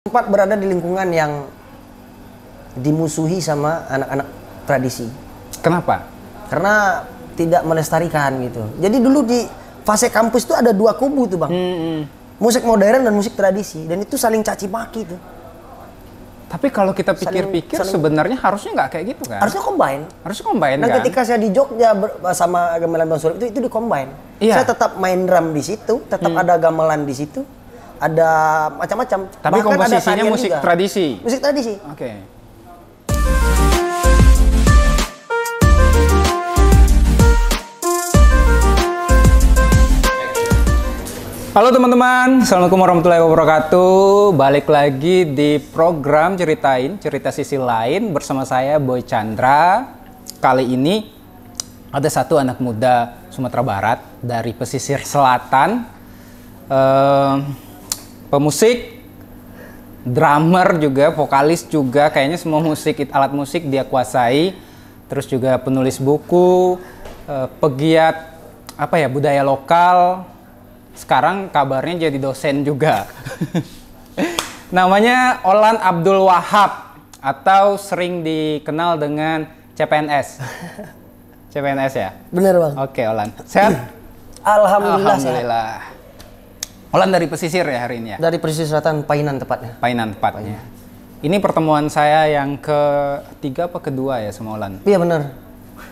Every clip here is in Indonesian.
Sempat berada di lingkungan yang dimusuhi sama anak-anak tradisi. Kenapa? Karena tidak melestarikan gitu. Jadi dulu di fase kampus itu ada dua kubu tuh bang. Musik modern dan musik tradisi. Dan itu saling caci maki tuh. Tapi kalau kita pikir-pikir sebenarnya harusnya nggak kayak gitu kan? Harusnya combine. Harusnya combine Nah kan? ketika saya di Jogja sama gamelan Bang Surip itu di combine. Iya. Saya tetap main drum di situ, tetap ada gamelan di situ. Ada macam-macam. Tapi bahkan komposisinya ada musik juga. tradisi. Musik tradisi. Oke. Halo teman-teman, Assalamualaikum warahmatullahi wabarakatuh. Balik lagi di program Ceritain Cerita Sisi Lain bersama saya Boy Chandra. Kali ini ada satu anak muda Sumatera Barat dari pesisir selatan, pemusik, drummer juga, vokalis juga, kayaknya semua alat musik dia kuasai. Terus juga penulis buku, pegiat budaya lokal. Sekarang kabarnya jadi dosen juga. Namanya Olan Abdul Wahab atau sering dikenal dengan CPNS. CPNS ya? Bener bang. Oke, Olan. Sehat? Alhamdulillah. Alhamdulillah. Olan dari pesisir ya hari ini ya? Dari pesisir selatan, Painan tepatnya. Painan tepatnya. Ini pertemuan saya yang ketiga apa kedua ya sama Olan? Iya bener.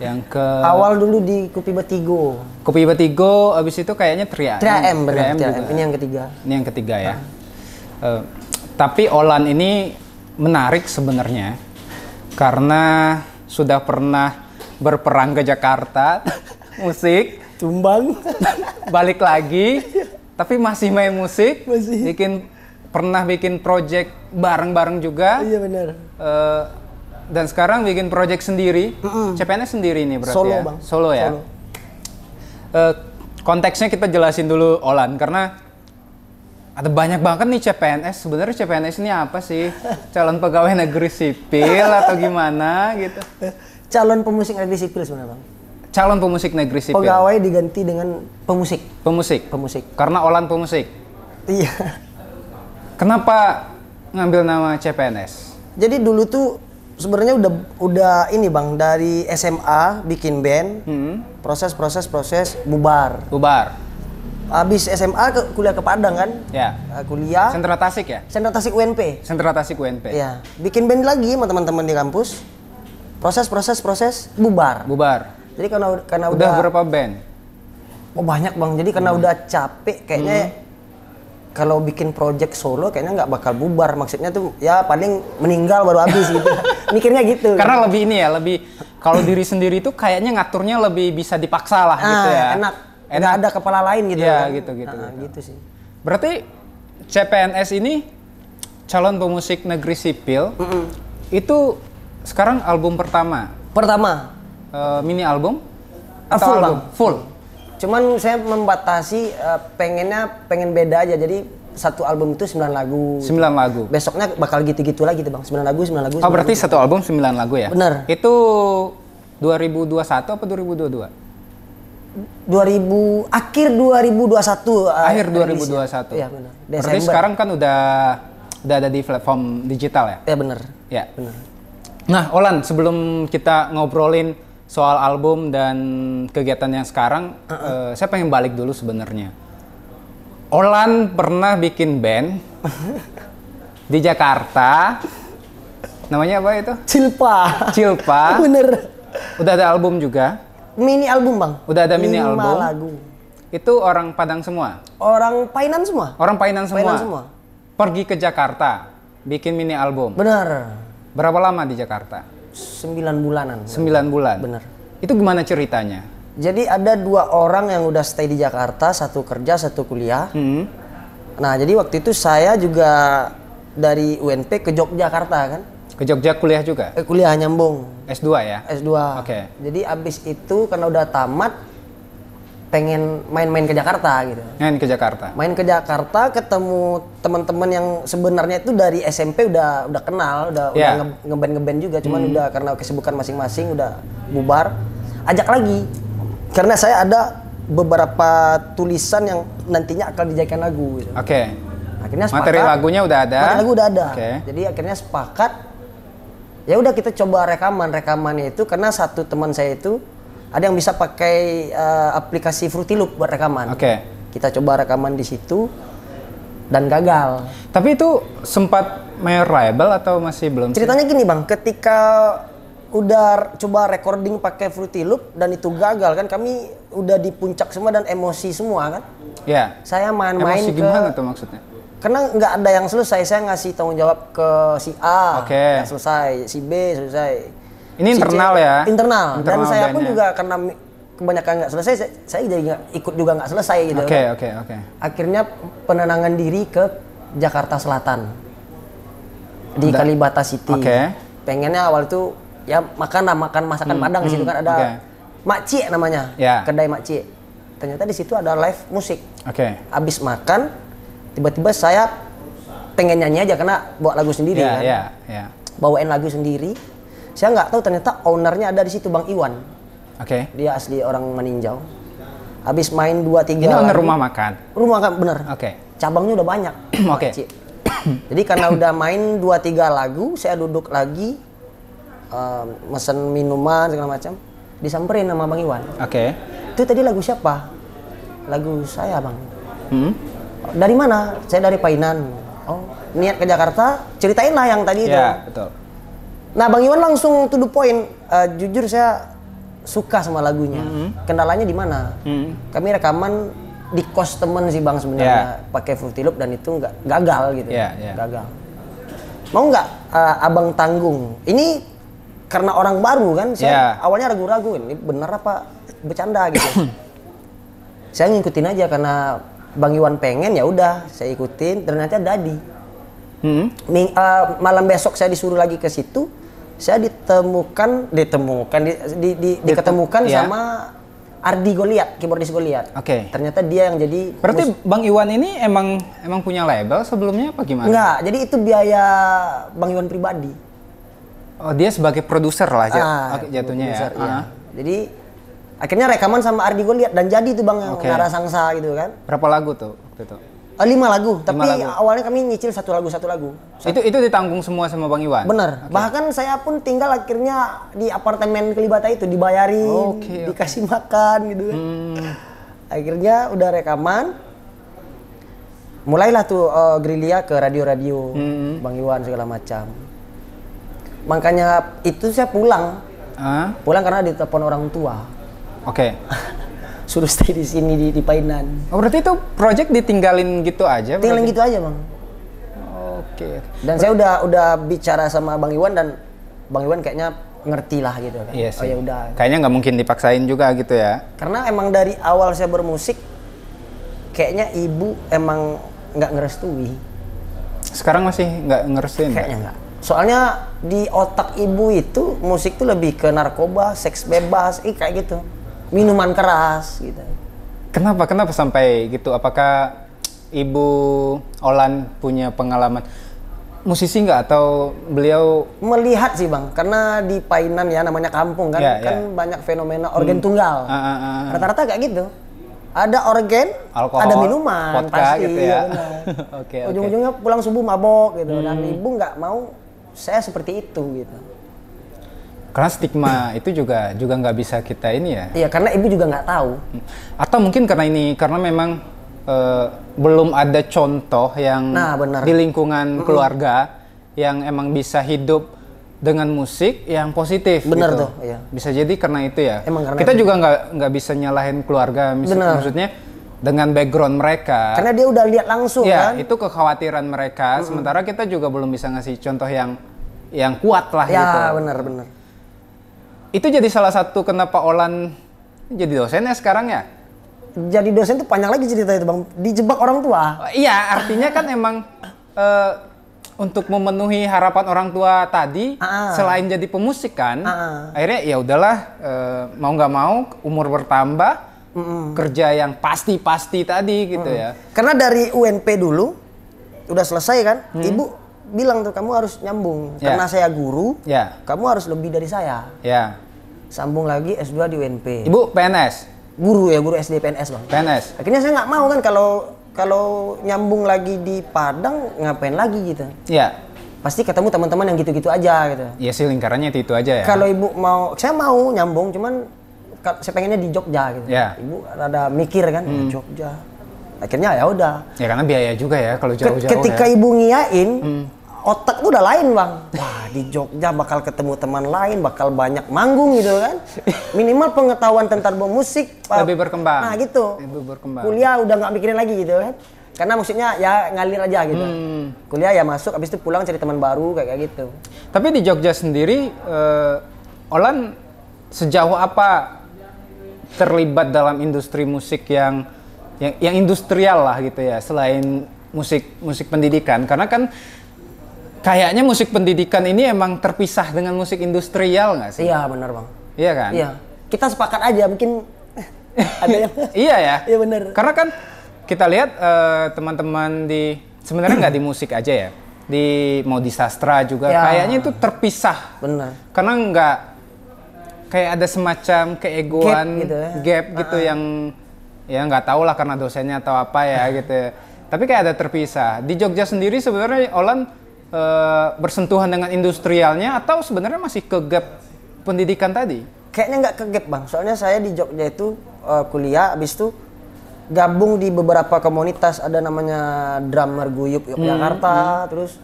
Yang ke Awal dulu di Kopi Batigo. Kopi Batigo, abis itu kayaknya 3M benar. 3M. juga. Ini yang ketiga. Ini yang ketiga ya. Tapi Olan ini menarik sebenarnya karena sudah pernah berperang ke Jakarta, musik, Tumbang. balik lagi, tapi masih main musik, Masih. pernah bikin project bareng-bareng juga. Iya benar. Dan sekarang bikin project sendiri, CPNS sendiri ini berarti Solo ya? bang. Solo ya? Solo. Konteksnya kita jelasin dulu Olan, karena ada banyak banget nih CPNS. Sebenarnya CPNS ini apa sih? Calon pegawai negeri sipil atau gimana gitu? Calon pemusik negeri sipil sebenarnya bang. Calon pemusik negeri sipil. Pegawai diganti dengan pemusik. Pemusik? Pemusik. Karena Olan pemusik? Iya. Kenapa ngambil nama CPNS? Jadi dulu tuh sebenarnya udah ini bang, dari SMA bikin band, proses bubar. Bubar. Habis SMA kuliah ke Padang kan? Ya. Kuliah. Sentra Tasik ya? Sentra Tasik UNP. Sentra Tasik UNP. Iya. Bikin band lagi sama teman-teman di kampus. Proses bubar. Bubar. Jadi karena Udah berapa band? Oh banyak bang. Jadi karena udah capek kayaknya. Kalau bikin project solo kayaknya nggak bakal bubar. Maksudnya tuh ya paling meninggal baru habis gitu. Mikirnya gitu. Karena lebih ini ya, lebih kalau diri sendiri tuh kayaknya ngaturnya lebih bisa dipaksa lah gitu ya. Enak. Nggak ada kepala lain gitu. Ya, kan? gitu. Gitu sih. Berarti CPNS ini calon pemusik negeri sipil itu sekarang album pertama. Pertama. Mini album? Full album? bang. Full. Cuman saya membatasi pengen beda aja. Jadi satu album itu 9 lagu. 9 lagu. Besoknya bakal gitu-gitu lagi tuh bang. 9 lagu. Oh berarti satu album 9 lagu ya? Bener. Itu 2021 apa 2022? Akhir 2021. Akhir 2021. Iya benar. Berarti sekarang kan udah ada di platform digital ya? Ya benar. Ya. Benar. Nah, Olan, sebelum kita ngobrolin soal album dan kegiatan yang sekarang, saya pengen balik dulu sebenarnya. Olan pernah bikin band di Jakarta. Namanya apa itu? Cilpa. Cilpa. Bener. Udah ada album juga? Mini album bang. Udah ada mini 5 album. lagu. Itu orang Padang semua? Orang Painan semua. Orang Painan semua? Painan semua. Pergi ke Jakarta, bikin mini album? Bener. Berapa lama di Jakarta? 9 bulanan. 9 bulan? Bener. Itu gimana ceritanya? Jadi ada 2 orang yang udah stay di Jakarta, satu kerja, satu kuliah. Nah jadi waktu itu saya juga dari UNP ke Yogyakarta kan. Ke Jogja kuliah juga? Kuliah nyambung. S2 ya? S2. Oke. Jadi abis itu karena udah tamat, pengen main-main ke Jakarta gitu. Main ke Jakarta? Main ke Jakarta, ketemu teman-teman yang sebenarnya itu dari SMP udah kenal, udah ngeband juga, cuman udah karena kesibukan masing-masing udah bubar. Ajak lagi, karena saya ada beberapa tulisan yang nantinya akan dijadikan lagu. Gitu. Oke. Akhirnya sepakat. Materi lagunya udah ada. Materi lagu udah ada. Okay. Jadi akhirnya sepakat. Ya udah kita coba rekamannya itu karena satu teman saya itu ada yang bisa pakai aplikasi Fruity Loop buat rekaman. Oke. Kita coba rekaman di situ dan gagal. Tapi itu sempat mayor label atau masih belum? Ceritanya gini bang, ketika udah coba recording pakai Fruity Loop dan itu gagal kan, kami udah di puncak semua dan emosi semua kan. Ya. Saya main-main emosi gimana tuh maksudnya? Karena nggak ada yang selesai, saya ngasih tanggung jawab ke si A, Oke. nggak selesai, si B selesai. Ini Si internal C, ya? Internal. Dan Internal saya pun bandnya. juga karena kebanyakan nggak selesai, saya jadi ikut juga nggak selesai gitu. Oke. Akhirnya penenangan diri ke Jakarta Selatan di Kalibata City. Oke. Pengennya awal itu ya makan masakan Padang di situ kan ada Makcik namanya, Ya. kedai Makcik. Ternyata di situ ada live musik. Oke. Abis makan, tiba-tiba saya pengen nyanyi aja karena bawa lagu sendiri kan. Iya. Bawain lagu sendiri. Saya nggak tahu ternyata ownernya ada di situ, Bang Iwan. Oke. Dia asli orang Meninjau. Habis main 2-3 Ini owner lagu. rumah makan. Rumah makan bener. Oke. Cabangnya udah banyak. Oke. Makcik. Jadi karena udah main 2-3 lagu, saya duduk lagi mesen minuman segala macam. Disamperin sama Bang Iwan. Oke. Itu tadi lagu siapa? Lagu saya, Bang. Dari mana? Saya dari Painan. Oh, niat ke Jakarta, ceritain lah yang tadi itu. Ya, betul. Nah, Bang Iwan langsung to the point. Jujur saya suka sama lagunya. Kendalanya di mana? Kami rekaman di kos temen sih Bang sebenarnya, pakai Fruity Loop dan itu nggak gagal gitu. Gagal. Mau nggak Abang tanggung? Ini karena orang baru kan, saya awalnya ragu-ragu ini bener apa bercanda gitu. Saya ngikutin aja karena Bang Iwan pengen, ya udah saya ikutin. Ternyata jadi. Malam besok saya disuruh lagi ke situ. Saya diketemukan sama Ardi Goliat, keyboardis Goliat. Oke. Ternyata dia yang jadi. Berarti Bang Iwan ini emang punya label sebelumnya apa gimana? Enggak, jadi itu biaya Bang Iwan pribadi. Oh, dia sebagai produser lah jatuhnya produser, ya. Iya. Jadi akhirnya rekaman sama Ardi Goliat dan jadi itu Bang yang Nara Sangsa gitu kan. Berapa lagu tuh waktu itu? 5 lagu, tapi awalnya kami nyicil satu lagu. Itu ditanggung semua sama Bang Iwan? Bener, bahkan saya pun tinggal akhirnya di apartemen Kalibata itu, dibayarin, dikasih makan gitu kan. Akhirnya udah rekaman, mulailah tuh gerilya ke radio-radio, Bang Iwan segala macam. Makanya itu saya pulang karena ditelepon orang tua. Oke. Suruh stay di sini di Painan. Oh, berarti itu project ditinggalin gitu aja? Tinggalin gitu aja Bang. Oke. Dan saya udah bicara sama Bang Iwan dan Bang Iwan kayaknya ngerti lah gitu kan. Iya sih. Oh ya udah. Kayaknya nggak mungkin dipaksain juga gitu ya. Karena emang dari awal saya bermusik, kayaknya ibu emang nggak ngerestui. Sekarang masih nggak ngerestuin? Kayaknya nggak. Soalnya di otak ibu itu musik tuh lebih ke narkoba, seks bebas, kayak gitu. Minuman keras gitu. Kenapa sampai gitu? Apakah Ibu Olan punya pengalaman musisi nggak atau beliau melihat sih Bang? Karena di Painan ya namanya kampung kan, banyak fenomena organ tunggal. Rata-rata kayak gitu. Ada organ, alkohol, ada minuman, vodka pasti. Gitu ya. Oke. Ujung-ujungnya pulang subuh mabok gitu. Dan ibu nggak mau saya seperti itu gitu. Karena stigma itu juga nggak bisa kita ini ya. Iya, karena ibu juga nggak tahu. Atau mungkin karena memang belum ada contoh yang di lingkungan keluarga yang emang bisa hidup dengan musik yang positif. Bener gitu. tuh. Iya. Bisa jadi karena itu ya. Emang karena kita juga nggak bisa nyalahin keluarga, maksudnya dengan background mereka. Karena dia udah lihat langsung kan. Itu kekhawatiran mereka. Sementara kita juga belum bisa ngasih contoh yang kuat lah gitu. Ya benar. Itu jadi salah satu kenapa Olan jadi dosen ya sekarang ya? Jadi dosen tuh panjang lagi cerita itu Bang, dijebak orang tua. Iya, artinya kan emang untuk memenuhi harapan orang tua tadi, selain jadi pemusik kan, akhirnya ya udahlah mau nggak mau umur bertambah, kerja yang pasti tadi gitu ya. Karena dari UNP dulu udah selesai kan, ibu bilang tuh kamu harus nyambung karena saya guru, kamu harus lebih dari saya. Sambung lagi S2 di UNP. Ibu PNS? Guru SD PNS Bang. PNS. Akhirnya saya nggak mau kan kalau kalau nyambung lagi di Padang ngapain lagi gitu. Iya. Pasti ketemu teman-teman yang gitu-gitu aja gitu. Iya sih, lingkarannya itu aja ya. Kalau ibu mau, saya mau nyambung, cuman saya pengennya di Jogja gitu. Ya. Ibu rada mikir kan, Jogja. Akhirnya ya udah. Ya karena biaya juga ya kalau jauh-jauh. Ketika ya. ibu ngiyain, otak tuh udah lain bang. Wah di Jogja bakal ketemu teman lain, bakal banyak manggung gitu kan. Minimal pengetahuan tentang musik lebih berkembang. Nah gitu. Lebih berkembang. Kuliah udah nggak mikirin lagi gitu kan. Karena maksudnya ya ngalir aja gitu. Kuliah ya masuk, habis itu pulang cari teman baru kayak gitu. Tapi di Jogja sendiri, Olan sejauh apa terlibat dalam industri musik yang industrial lah gitu ya, selain musik pendidikan? Karena kan kayaknya musik pendidikan ini emang terpisah dengan musik industrial nggak sih? Iya benar bang. Iya kan? Iya. Kita sepakat aja mungkin ada yang. Iya ya. Iya benar. Karena kan kita lihat teman-teman sebenarnya nggak di musik aja ya, mau di sastra juga ya. Kayaknya itu terpisah. Benar. Karena nggak kayak ada semacam keegoan gap gitu yang ya nggak tahu lah karena dosennya atau apa ya gitu. Tapi kayak ada terpisah. Di Jogja sendiri sebenarnya Olan bersentuhan dengan industrialnya atau sebenarnya masih ke gap pendidikan tadi? Kayaknya nggak ke gap bang. Soalnya saya di Jogja itu kuliah, habis itu gabung di beberapa komunitas. Ada namanya Drummer Guyup Yogyakarta, terus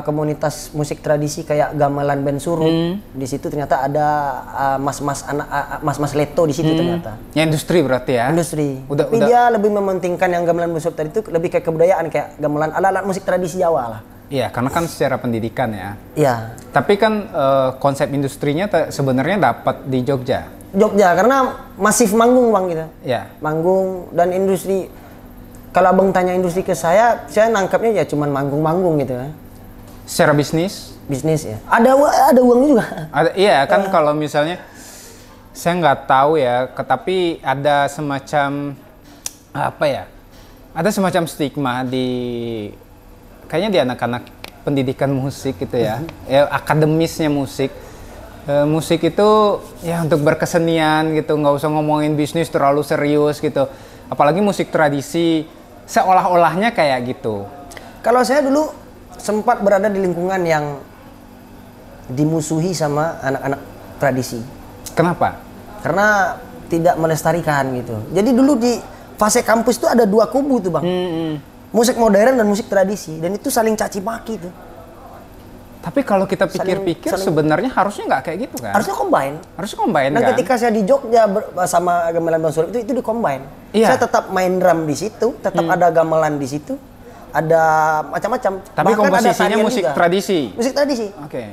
komunitas musik tradisi kayak Gamelan Ben Surut. Di situ ternyata ada mas-mas Leto di situ ternyata. Ya industri berarti ya. Industri. Tapi dia lebih mementingkan yang Gamelan Ben Surut tadi itu lebih kayak kebudayaan, kayak gamelan alat-alat musik tradisi Jawa lah. Iya, karena kan secara pendidikan ya. Iya. Tapi kan konsep industrinya sebenarnya dapat di Jogja. Jogja karena masif manggung bang gitu. Iya. Manggung dan industri. Kalau abang tanya industri ke saya nangkapnya ya cuman manggung-manggung gitu ya. Secara bisnis? Bisnis ya. Ada uangnya juga. Iya kan kalau misalnya saya nggak tahu ya, tapi ada semacam apa ya? Ada semacam stigma kayaknya di anak-anak pendidikan musik gitu ya. Ya akademisnya musik. Musik itu ya untuk berkesenian gitu, nggak usah ngomongin bisnis terlalu serius gitu. Apalagi musik tradisi, seolah-olahnya kayak gitu. Kalau saya dulu sempat berada di lingkungan yang dimusuhi sama anak-anak tradisi. Kenapa? Karena tidak melestarikan gitu. Jadi dulu di fase kampus itu ada dua kubu tuh bang. Musik modern dan musik tradisi, dan itu saling caci maki tuh. Tapi kalau kita pikir-pikir sebenarnya harusnya nggak kayak gitu kan? Harusnya combine. Harusnya combine kan? Ketika saya di Jogja sama Gamelan Ben Surut itu di combine. Iya. Saya tetap main drum di situ, tetap ada gamelan di situ, ada macam-macam. Tapi bahkan komposisinya musik juga. Tradisi. Musik tradisi. Oke.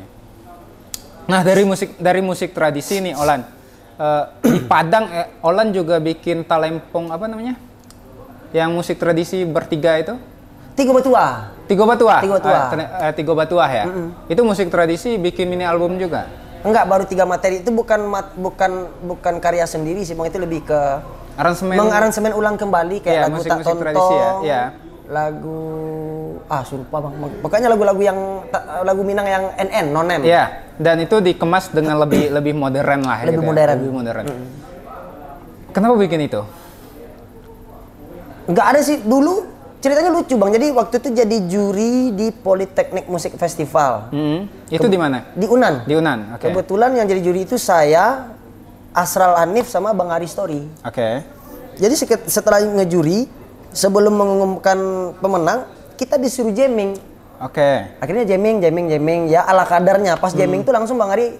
Nah dari musik tradisi nih Olan, di Padang Olan juga bikin talempong apa namanya? Yang musik tradisi bertiga itu? Tiga Batua. Tiga Batua ya. Itu musik tradisi bikin mini album juga? Enggak, baru 3 materi. Itu bukan karya sendiri sih, bang. Itu lebih ke mengaransemen ulang kembali kayak lagu Tak Tontong. Tradisi ya. Lagu lupa bang. Pokoknya lagu-lagu yang lagu Minang yang NN, nonem. Iya. Dan itu dikemas dengan lebih modern lah. Lebih gitu modern. Ya. Lebih modern. Kenapa bikin itu? Enggak ada sih dulu. Ceritanya lucu bang, jadi waktu itu jadi juri di Politeknik Musik Festival. Itu di mana? Di Unan. Di Unan, oke. Kebetulan yang jadi juri itu saya, Asral Hanif sama Bang Aristori. Oke. Jadi setelah ngejuri, sebelum mengumumkan pemenang, kita disuruh jamming. Oke. Akhirnya jamming ya ala kadarnya. Pas jamming itu langsung Bang Ari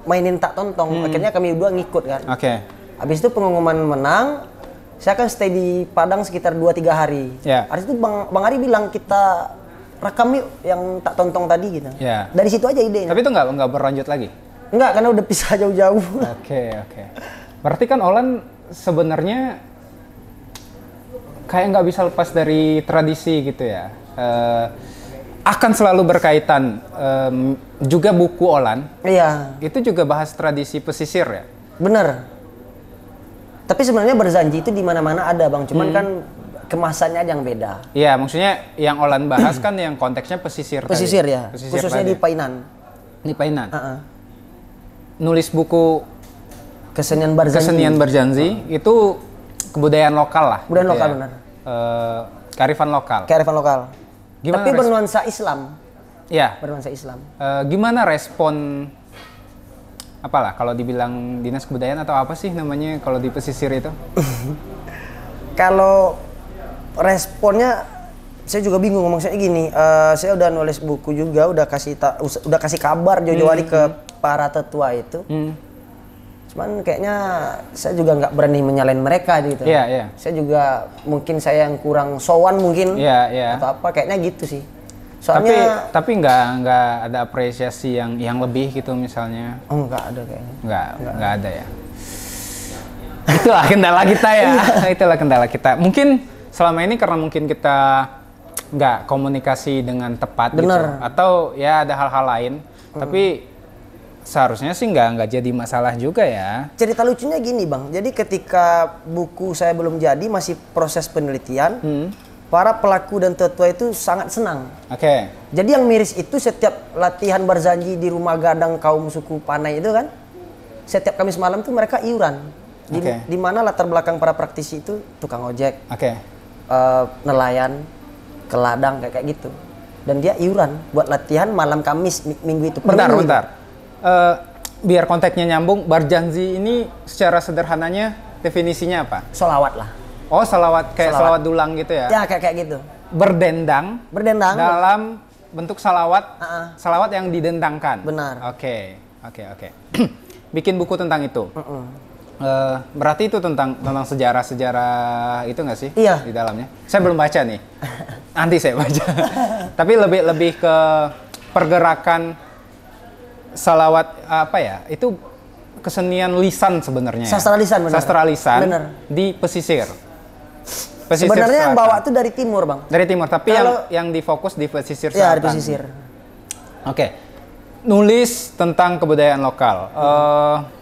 mainin Tak Tontong. Akhirnya kami berdua ngikut kan. Oke. Habis itu pengumuman menang. Saya kan stay di Padang sekitar 2-3 hari. Yeah. Habis itu Bang Ari bilang kita rekam yuk yang Tak Tontong tadi gitu. Yeah. Dari situ aja idenya. Tapi itu nggak berlanjut lagi? Nggak, karena udah pisah jauh-jauh. Oke. Berarti kan Olan sebenarnya kayak nggak bisa lepas dari tradisi gitu ya. Akan selalu berkaitan. Juga buku Olan. Iya. Itu juga bahas tradisi pesisir ya? Bener. Tapi sebenarnya berzanji itu di mana-mana ada bang, cuman kan kemasannya aja yang beda. Iya, maksudnya yang Olan bahas kan yang konteksnya pesisir. Pesisir tadi. Ya, khususnya di Painan. Di Painan. Nulis buku Kesenian Berjanji itu kebudayaan lokal lah. Budaya gitu lokal ya. benar. kearifan lokal. Kearifan lokal. Gimana Tapi bernuansa Islam. Ya. Bernuansa Islam. Gimana respon apalah kalau dibilang dinas kebudayaan atau apa sih namanya kalau di pesisir itu? Kalau responnya saya juga bingung, maksudnya gini, saya udah nulis buku juga, udah kasih kabar jauh-jauh hari ke para tetua itu. Cuman kayaknya saya juga nggak berani menyalain mereka gitu. Iya. Saya juga mungkin saya yang kurang sowan mungkin. Iya. Atau apa, kayaknya gitu sih. Soalnya tapi nggak ada apresiasi yang lebih gitu misalnya. Oh, nggak ada kayaknya. Nggak ada ya. Itulah kendala kita ya. Itulah kendala kita. Mungkin selama ini karena mungkin kita nggak komunikasi dengan tepat gitu. Atau ya ada hal-hal lain. Tapi seharusnya sih nggak jadi masalah juga ya. Cerita lucunya gini Bang, jadi ketika buku saya belum jadi, masih proses penelitian, para pelaku dan tetua itu sangat senang. Oke. Jadi yang miris itu setiap latihan berjanji di rumah gadang kaum suku Panai itu kan, setiap Kamis malam tuh mereka iuran. Di mana latar belakang para praktisi itu tukang ojek, nelayan, ke ladang kayak gitu. Dan dia iuran buat latihan malam Kamis minggu itu. Bentar. Biar konteksnya nyambung, berjanji ini secara sederhananya definisinya apa? Sholawat lah. Oh, salawat kayak salawat dulang gitu ya? Ya, kayak gitu. Berdendang dalam bentuk salawat, salawat yang didendangkan. Benar. Oke. Bikin buku tentang itu. Berarti itu tentang sejarah itu nggak sih? Iya. Di dalamnya. Saya belum baca nih. Nanti saya baca. Tapi lebih ke pergerakan salawat apa ya? Itu kesenian lisan sebenarnya. Sastra lisan, benar. Sastra lisan benar. Di pesisir. Sebenarnya yang bawa itu dari timur, Bang. Dari timur, tapi yang difokus di pesisir selatan. Ya, di pesisir. Oke. Nulis tentang kebudayaan lokal.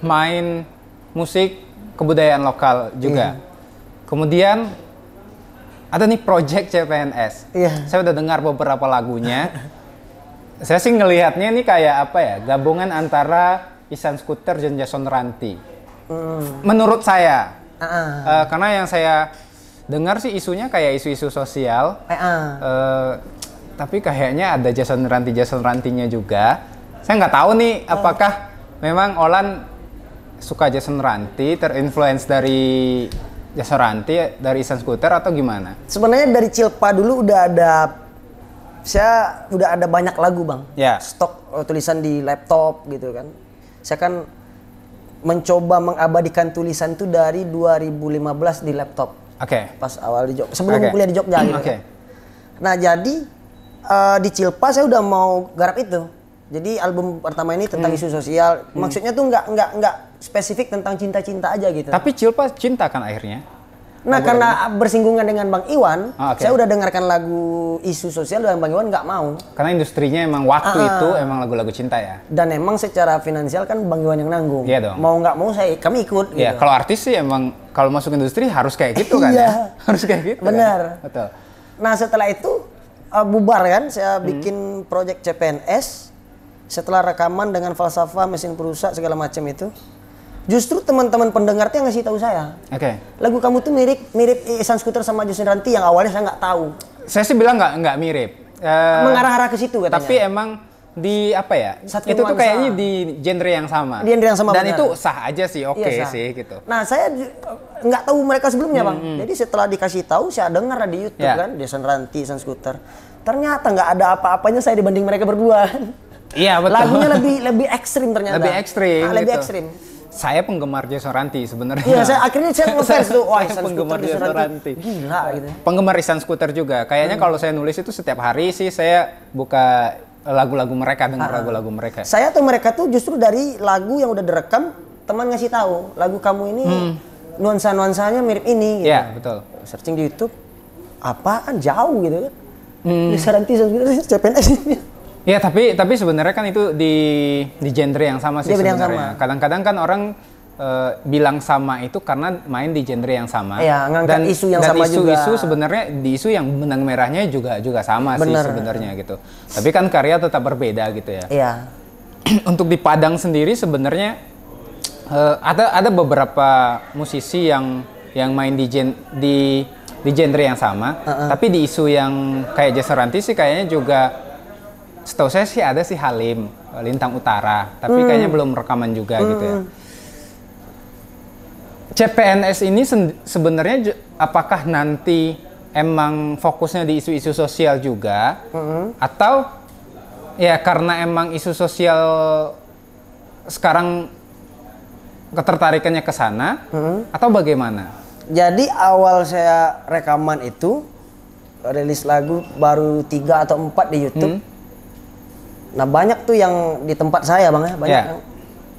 Main musik kebudayaan lokal juga. Kemudian ada nih project CPNS. Saya udah dengar beberapa lagunya. Saya sih ngelihatnya ini kayak apa ya? Gabungan antara Ihsan Skuter dan Jason Ranti. Menurut saya. Karena yang saya dengar sih isunya kayak isu-isu sosial. Tapi kayaknya ada Jason Rantinya juga. Saya nggak tahu nih apakah memang Olan suka Jason Ranti, terinfluence dari Jason Ranti, dari Ihsan Skuter atau gimana? Sebenarnya dari Cilpa dulu udah ada banyak lagu Bang. Stok tulisan di laptop gitu kan. Saya kan mencoba mengabadikan tulisan itu dari 2015 di laptop. Pas awal di Jogja, sebelum kuliah di Jogja gitu. Nah jadi di Cilpa saya udah mau garap itu. Jadi album pertama ini tentang isu sosial. Maksudnya tuh nggak spesifik tentang cinta-cinta aja gitu. Tapi Cilpa cinta kan akhirnya? Nah karena bersinggungan dengan Bang Iwan, saya udah dengarkan lagu isu sosial dan Bang Iwan nggak mau. Karena industrinya emang waktu itu emang lagu-lagu cinta ya. Dan emang secara finansial kan Bang Iwan yang nanggung. Iya dong. Mau nggak mau kami ikut. Iya. Gitu. Kalau artis sih emang kalau masuk industri harus kayak gitu kan ya. Harus kayak gitu. Benar. Kan? Betul. Nah setelah itu bubar kan, saya bikin project CPNS. Setelah rekaman dengan falsafah, mesin perusak segala macam itu, justru teman-teman pendengar yang ngasih tahu saya. Lagu kamu tuh mirip Ihsan Skuter sama Jason Ranti yang awalnya saya nggak tahu. Saya sih bilang nggak mirip. Mengarah-arah ke situ katanya. Tapi emang di apa ya? Satu itu tuh kayaknya di genre yang sama. Di genre yang sama. Dan benar. itu sah aja sih, oke sih gitu. Nah saya nggak tahu mereka sebelumnya Bang. Jadi setelah dikasih tahu saya dengar di YouTube kan Jason Ranti, Ihsan Skuter. Ternyata nggak ada apa-apanya saya dibanding mereka berdua. Iya betul. Lagunya lebih ekstrim ternyata. Lebih ekstrim. Lebih gitu. ekstrim. Saya penggemar Jason Ranti sebenarnya. Iya, akhirnya saya ngefans tuh. Wah, Ihsan penggemar Jason Ranti. Gila gitu. Penggemar Ihsan Skuter juga. Kayaknya kalau saya nulis itu setiap hari sih saya buka lagu-lagu mereka, dengar lagu-lagu mereka. Saya tuh mereka tuh justru dari lagu yang udah direkam, teman ngasih tahu, lagu kamu ini nuansa-nuansanya mirip ini gitu. Iya, betul. Searching di YouTube, apaan jauh gitu kan. Jason Ranti, CPNS ini. Ya tapi sebenarnya kan itu di genre yang sama sih sebenarnya. Kadang-kadang kan orang bilang sama itu karena main di genre yang sama. Iya, ngangkat isu yang sama juga. Isu sebenarnya di isu yang benang merahnya juga sama sih sebenarnya gitu. Tapi kan karya tetap berbeda gitu ya. Iya. Untuk di Padang sendiri sebenarnya ada beberapa musisi yang main di di genre yang sama, tapi di isu yang kayak Jasaranti sih kayaknya juga, setahu saya sih ada sih Halim, Lintang Utara, tapi kayaknya belum rekaman juga gitu ya. CPNS ini sebenarnya apakah nanti emang fokusnya di isu-isu sosial juga, atau ya karena emang isu sosial sekarang ketertarikannya ke sana, atau bagaimana? Jadi awal saya rekaman itu rilis lagu baru 3 atau 4 di YouTube. Nah banyak tuh yang di tempat saya bang ya, banyak yang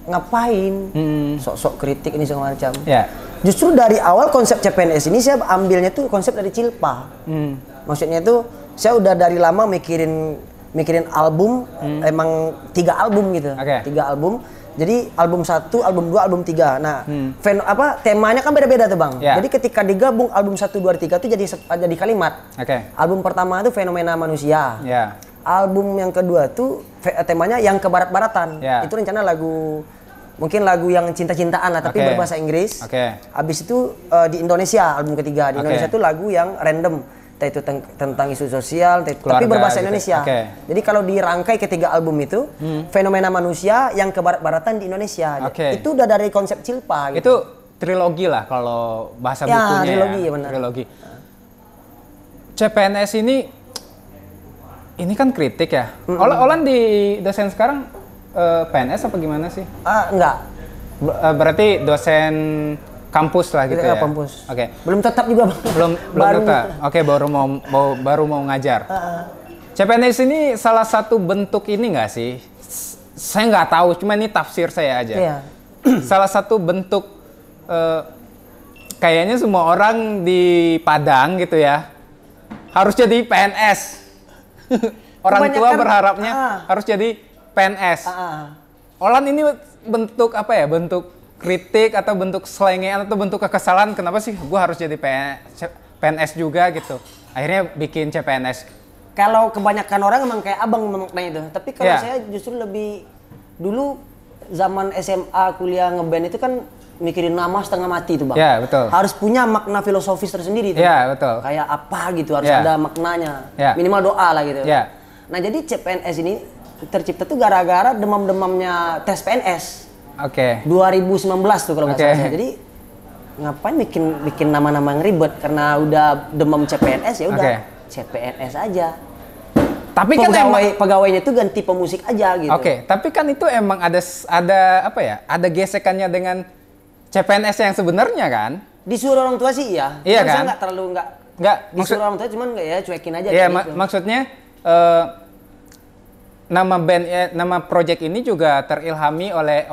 ngapain, sok-sok kritik ini segala macam. Justru dari awal konsep CPNS ini saya ambilnya tuh konsep dari Cilpa. Maksudnya tuh saya udah dari lama mikirin album, emang 3 album gitu, 3 album. Jadi album 1, album 2, album 3. Nah, temanya kan beda-beda tuh bang. Jadi ketika digabung album 1, 2, 3 itu jadi kalimat. Album pertama itu fenomena manusia. Album yang kedua tuh temanya yang ke barat-baratan. Itu rencana mungkin lagu yang cinta-cintaan lah, tapi berbahasa Inggris. Abis itu di Indonesia album ketiga. Di Indonesia itu lagu yang random. Itu tentang isu sosial, tapi berbahasa Indonesia. Jadi kalau dirangkai ketiga album itu, fenomena manusia yang ke barat-baratan di Indonesia. Itu udah dari konsep Cilpa. Gitu. Itu trilogi lah kalau bahasa bukunya. Trilogi, ya benar. Trilogi. CPNS ini kan kritik ya. Olan di dosen sekarang PNS apa gimana sih? Enggak. Berarti dosen kampus lah gitu ya. Kampus. Belum tetap juga bang. Belum tetap. Baru mau ngajar. CPNS ini salah satu bentuk ini nggak sih? Saya nggak tahu, cuma ini tafsir saya aja. Salah satu bentuk kayaknya semua orang di Padang gitu ya harus jadi PNS. Orang tua berharapnya harus jadi PNS. Olan ini bentuk apa ya? Bentuk kritik atau bentuk selengean atau bentuk kekesalan, kenapa sih gue harus jadi PNS juga gitu, akhirnya bikin CPNS. Kalau kebanyakan orang emang kayak abang memaknai itu, tapi kalau saya justru lebih dulu zaman SMA kuliah ngeband itu kan mikirin nama setengah mati itu bang. Betul. Harus punya makna filosofis tersendiri itu. Betul. Kayak apa gitu, harus ada maknanya, minimal doa lah gitu. Nah jadi CPNS ini tercipta tuh gara-gara demam-demamnya tes PNS. 2019 tuh kalau nggak salah. Jadi ngapain bikin nama-nama yang ribet, karena udah demam CPNS ya udah CPNS aja. Tapi kan pegawainya tuh ganti pemusik aja gitu. Tapi kan itu emang ada apa ya? Ada gesekannya dengan CPNS yang sebenarnya kan? Disuruh orang tua sih iya. Iya kan? Saya nggak terlalu nggak disuruh orang tua, cuman nggak ya cuekin aja. Iya gitu. Maksudnya nama band, nama project ini juga terilhami oleh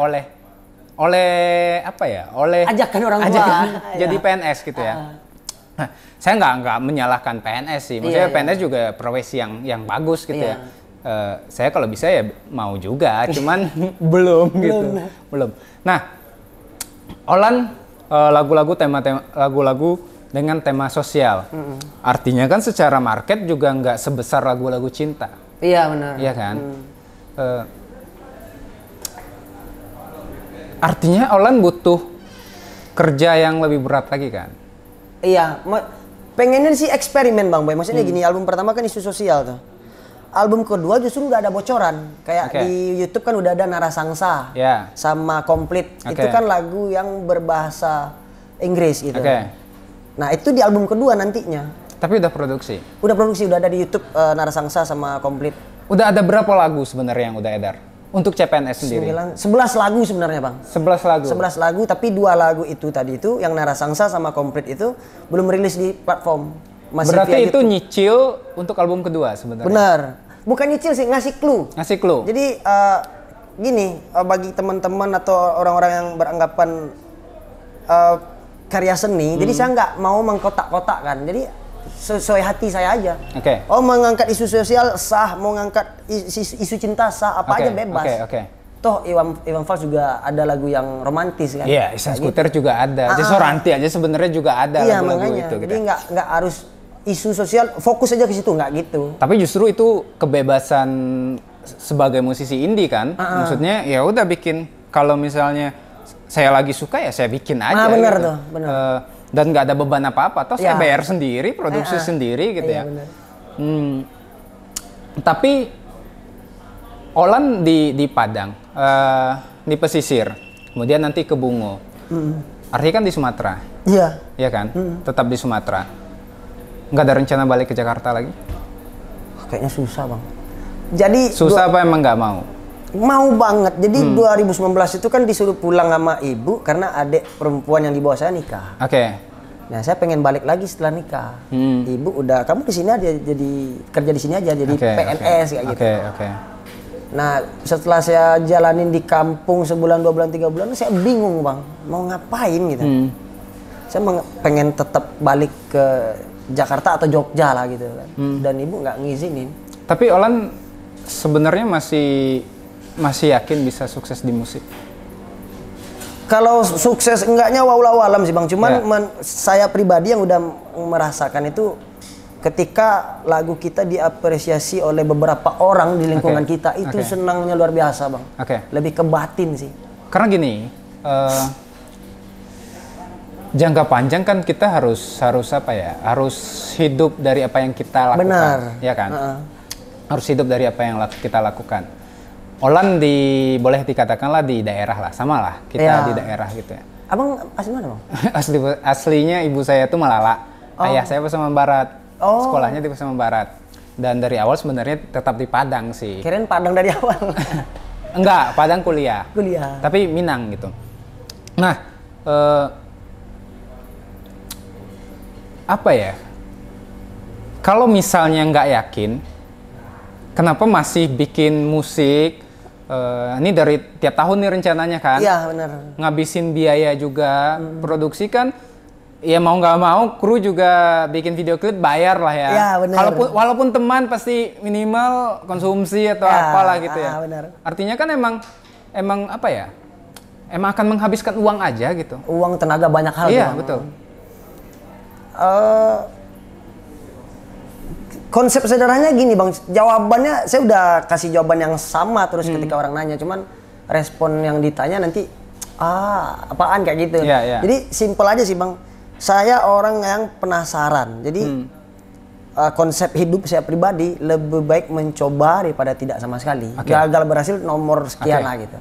apa ya? Oleh ajakan orang tua jadi PNS gitu ya. Nah, saya nggak menyalahkan PNS sih. Maksudnya PNS juga profesi yang bagus gitu ya. Saya kalau bisa ya mau juga, cuman belum gitu. Belum. Nah, Olan lagu-lagu dengan tema sosial. Artinya kan secara market juga nggak sebesar lagu-lagu cinta. Iya benar. Iya kan. Artinya Olan butuh kerja yang lebih berat lagi kan? Iya, pengennya sih eksperimen Bang Boy. Maksudnya gini, album pertama kan isu sosial tuh. Album kedua justru nggak ada bocoran. Kayak di YouTube kan udah ada Narasangsa sama Komplit. Itu kan lagu yang berbahasa Inggris gitu. Nah itu di album kedua nantinya. Tapi udah produksi? Udah produksi, udah ada di YouTube Narasangsa sama Komplit. Udah ada berapa lagu sebenarnya yang udah edar? Untuk CPNS sendiri? 11 lagu sebenarnya Bang. 11 lagu? 11 lagu, tapi 2 lagu itu tadi itu, yang Narasangsa sama Komplit itu belum rilis di platform. Masih berarti itu YouTube. Nyicil untuk album kedua sebenarnya? Benar. Bukan nyicil sih, ngasih clue. Ngasih clue? Jadi gini, bagi teman-teman atau orang-orang yang beranggapan karya seni, jadi saya nggak mau mengkotak-kotakkan. Jadi sesuai hati saya aja. Oh mengangkat isu sosial sah, mau ngangkat isu cinta sah, apa aja bebas. Toh Iwan Fals juga ada lagu yang romantis kan. Iya, Isan Skuter gitu. Juga ada. Jasaranti aja sebenarnya juga ada lagu-lagu itu. Jadi nggak harus isu sosial, fokus aja ke situ, nggak gitu. Tapi justru itu kebebasan sebagai musisi indie kan. Maksudnya ya udah bikin, kalau misalnya saya lagi suka ya saya bikin aja. Benar gitu. tuh, benar. Dan nggak ada beban apa-apa, toh saya bayar sendiri, produksi sendiri gitu ya. Bener. Tapi Olan di Padang, di pesisir, kemudian nanti ke Bungo. Artinya kan di Sumatera. Iya. Iya kan? Tetap di Sumatera. Nggak ada rencana balik ke Jakarta lagi? Kayaknya susah bang. Jadi susah apa emang nggak mau? Mau banget. Jadi 2019 itu kan disuruh pulang sama ibu karena adik perempuan yang di bawah saya nikah. Oke. Nah saya pengen balik lagi setelah nikah. Ibu udah, kamu di sini aja, jadi kerja di sini aja, jadi PNS kayak gitu. Oke. Nah setelah saya jalanin di kampung sebulan, 2 bulan, 3 bulan, saya bingung bang, mau ngapain gitu. Saya pengen tetap balik ke Jakarta atau Jogja lah gitu kan. Dan ibu nggak ngizinin. Tapi Olan sebenarnya masih yakin bisa sukses di musik? Kalau sukses enggaknya wallahu alam sih bang. Cuman saya pribadi yang udah merasakan itu ketika lagu kita diapresiasi oleh beberapa orang di lingkungan kita itu senangnya luar biasa bang. Lebih ke batin sih. Karena gini, jangka panjang kan kita harus apa ya? Harus hidup dari apa yang kita lakukan. Benar. Ya kan? Harus hidup dari apa yang kita lakukan. Olan boleh dikatakanlah di daerah lah, sama lah kita di daerah gitu ya. Abang asli mana bang? Aslinya ibu saya tuh Malala, ayah saya Pasaman Barat, sekolahnya di Pasaman Barat. Dan dari awal sebenarnya tetap di Padang sih. Kirain Padang dari awal. Enggak, Padang kuliah. Tapi Minang gitu. Nah, apa ya? Kalau misalnya nggak yakin, kenapa masih bikin musik? Ini dari tiap tahun nih rencananya kan? Iya benar. Ngabisin biaya juga, produksi kan, ya mau nggak mau, kru juga bikin video klip bayar lah ya. Iya benar. Walaupun teman pasti minimal konsumsi atau apalah gitu ya. Benar. Artinya kan emang apa ya? Emang akan menghabiskan uang aja gitu. Uang, tenaga, banyak hal. Iya betul. Konsep sederhananya gini bang, jawabannya saya udah kasih jawaban yang sama terus ketika orang nanya, cuman respon yang ditanya nanti apaan kayak gitu. Jadi simpel aja sih bang, saya orang yang penasaran. Jadi konsep hidup saya pribadi lebih baik mencoba daripada tidak sama sekali. Gagal berhasil nomor sekian lah gitu.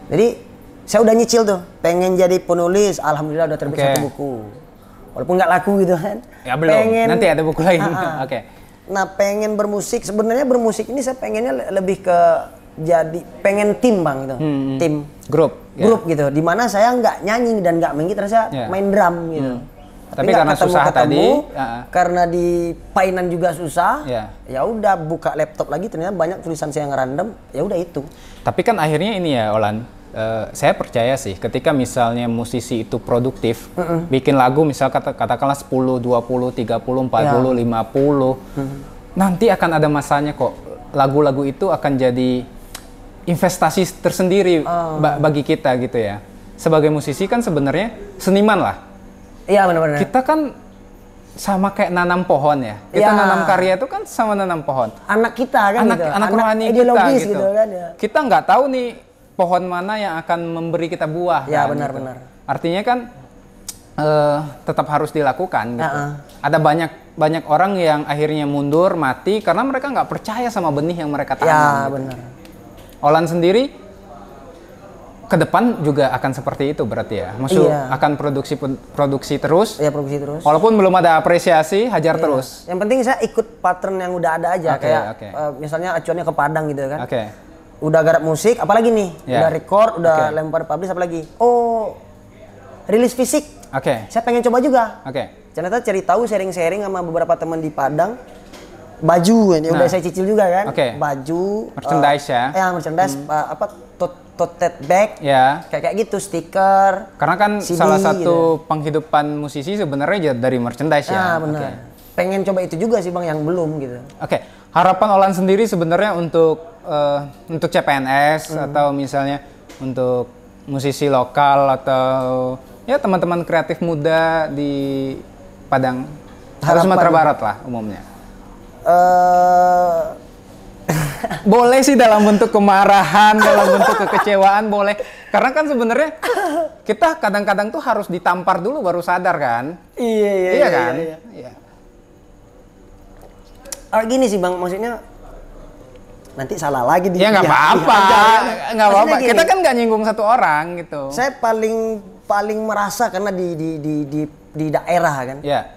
Jadi saya udah nyicil tuh, pengen jadi penulis, alhamdulillah udah terbit 1 buku. Walaupun nggak laku gitu kan. Ya belum, nanti ada buku lagi. Nah pengen bermusik, sebenarnya bermusik ini saya pengennya lebih ke jadi pengen tim bang gitu, tim grup gitu, dimana saya nggak nyanyi dan nggak main gitar, saya main drum gitu. Tapi karena susah tadi, karena di Painan juga susah, ya udah buka laptop lagi ternyata banyak tulisan saya yang random, ya udah itu. Tapi kan akhirnya ini ya Olan, saya percaya sih ketika misalnya musisi itu produktif, bikin lagu misal katakanlah 10, 20, 30, 40, 50, nanti akan ada masanya kok. Lagu-lagu itu akan jadi investasi tersendiri bagi kita gitu ya. Sebagai musisi kan sebenarnya seniman lah. Iya benar-benar. Kita kan sama kayak nanam pohon ya. Kita nanam karya itu kan sama nanam pohon. Anak kita kan anak rohani kita gitu. Kan, ya. Kita nggak tahu nih pohon mana yang akan memberi kita buah. Ya kan, benar-benar. Gitu. Artinya kan tetap harus dilakukan gitu. Ada banyak orang yang akhirnya mundur, mati karena mereka nggak percaya sama benih yang mereka tanam. Ya gitu. benar. Olan sendiri ke depan juga akan seperti itu berarti ya. Maksud akan produksi terus. Iya, produksi terus. Walaupun belum ada apresiasi, hajar terus. Yang penting saya ikut pattern yang udah ada aja, misalnya acuannya ke Padang gitu kan. Udah garap musik, apalagi nih? Udah record, udah lempar publish, apalagi? Oh, rilis fisik. Saya pengen coba juga. Ternyata cari tahu, sharing-sharing sama beberapa teman di Padang. Baju, ini udah saya cicil juga kan. Baju, merchandise merchandise, tote bag, kayak gitu, stiker. Karena kan CD, salah satu gitu. Penghidupan musisi sebenarnya dari merchandise ya. Benar. Pengen coba itu juga sih bang, yang belum gitu. Harapan Olan sendiri sebenarnya untuk CPNS atau misalnya untuk musisi lokal atau ya teman-teman kreatif muda di Padang, Sumatera Barat lah umumnya. Boleh sih dalam bentuk kemarahan, dalam bentuk kekecewaan boleh. Karena kan sebenarnya kita kadang-kadang tuh harus ditampar dulu baru sadar kan? Iya kan? Iya. Gini sih Bang, maksudnya nanti salah lagi ya nggak apa-apa, nggak apa-apa. Kita kan nggak nyinggung satu orang gitu. Saya paling merasa karena di daerah kan. Iya.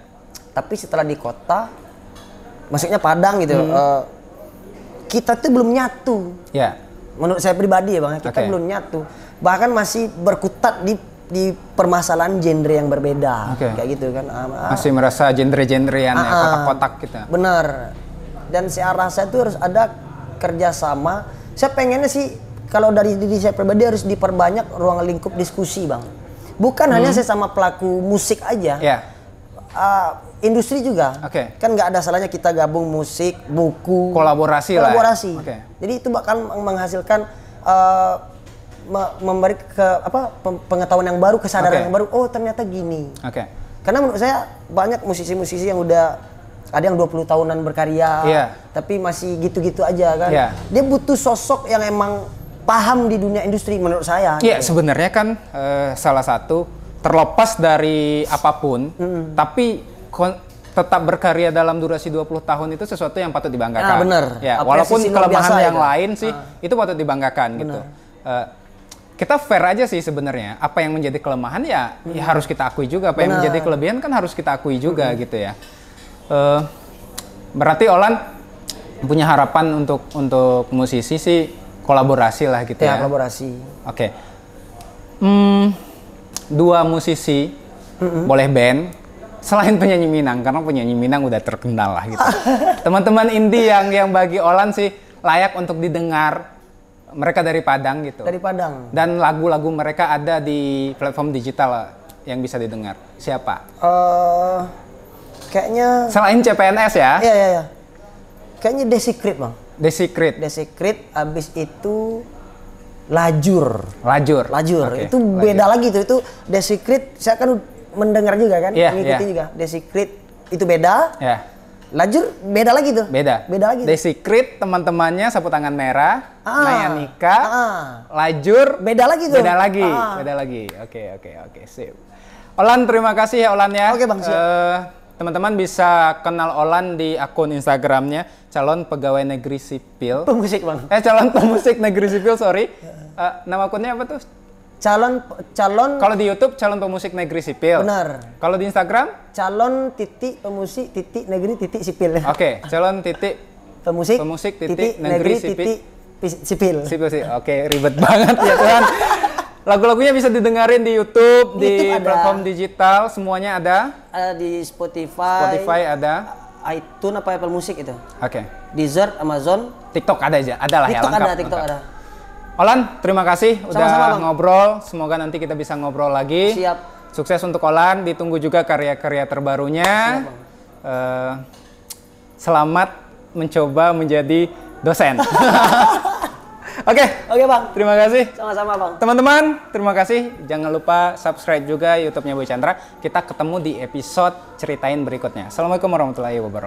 Tapi setelah di kota, maksudnya Padang gitu, kita tuh belum nyatu. Iya. Menurut saya pribadi ya Bang, kita belum nyatu. Bahkan masih berkutat di permasalahan genre yang berbeda, kayak gitu kan. Masih merasa genre-genrean ya, kotak-kotak kita. Benar. Dan saya rasa itu harus ada kerjasama. Saya pengennya sih kalau dari diri saya pribadi harus diperbanyak ruang lingkup diskusi Bang. Bukan hanya saya sama pelaku musik aja. Yeah. Industri juga. Kan nggak ada salahnya kita gabung musik, buku, kolaborasi. Jadi itu bakal menghasilkan memberi pengetahuan yang baru, kesadaran yang baru. Oh ternyata gini. Karena menurut saya banyak musisi-musisi yang udah ada yang 20 tahunan berkarya, tapi masih gitu-gitu aja kan. Dia butuh sosok yang emang paham di dunia industri menurut saya. Iya, sebenarnya kan salah satu terlepas dari apapun, tapi tetap berkarya dalam durasi 20 tahun itu sesuatu yang patut dibanggakan. Bener. Ya, walaupun kelemahan yang lain sih itu patut dibanggakan gitu. Kita fair aja sih sebenarnya. Apa yang menjadi kelemahan ya harus kita akui juga. Apa yang menjadi kelebihan kan harus kita akui juga gitu ya. Berarti Olan punya harapan untuk musisi sih kolaborasi lah gitu ya. Kolaborasi. Dua musisi boleh band selain penyanyi Minang, karena penyanyi Minang udah terkenal lah gitu. Teman-teman indie yang bagi Olan sih layak untuk didengar, mereka dari Padang gitu. Dari Padang. Dan lagu-lagu mereka ada di platform digital yang bisa didengar. Siapa? Kayaknya selain CPNS ya? Iya. Kayaknya The Secret Bang. The Secret, abis itu Lajur. Itu beda lagi tuh. Itu The Secret, saya kan mendengar juga kan, mengikuti juga. The Secret itu beda. Lajur beda lagi tuh. Beda lagi. The Secret teman-temannya Sapu Tangan Merah, Naya Nika. Lajur beda lagi tuh. Beda lagi. Oke, sip. Olan, terima kasih ya Olan ya. Oke Bang, siap. Teman-teman bisa kenal Olan di akun Instagramnya calon pegawai negeri sipil. Pemusik Bang. Calon pemusik negeri sipil, sorry. Nama akunnya apa tuh? Calon. Kalau di YouTube calon pemusik negeri sipil. Benar. Kalau di Instagram? Calon pemusik negeri sipil. Calon pemusik negeri sipil. Oke, ribet banget ya Tuhan. Lagu-lagunya bisa didengarin di YouTube di platform digital, semuanya ada. Ada di Spotify ada. iTunes apa Apple Music itu. Deezer, Amazon. TikTok ada aja, ada lah ya lengkap. TikTok ada. Olan, terima kasih udah ngobrol. Semoga nanti kita bisa ngobrol lagi. Siap. Sukses untuk Olan, ditunggu juga karya-karya terbarunya. Selamat mencoba menjadi dosen. Oke Bang. Terima kasih. Sama-sama Bang. Teman-teman, terima kasih. Jangan lupa subscribe juga YouTube-nya Boy Chandra. Kita ketemu di episode ceritain berikutnya. Assalamualaikum warahmatullahi wabarakatuh.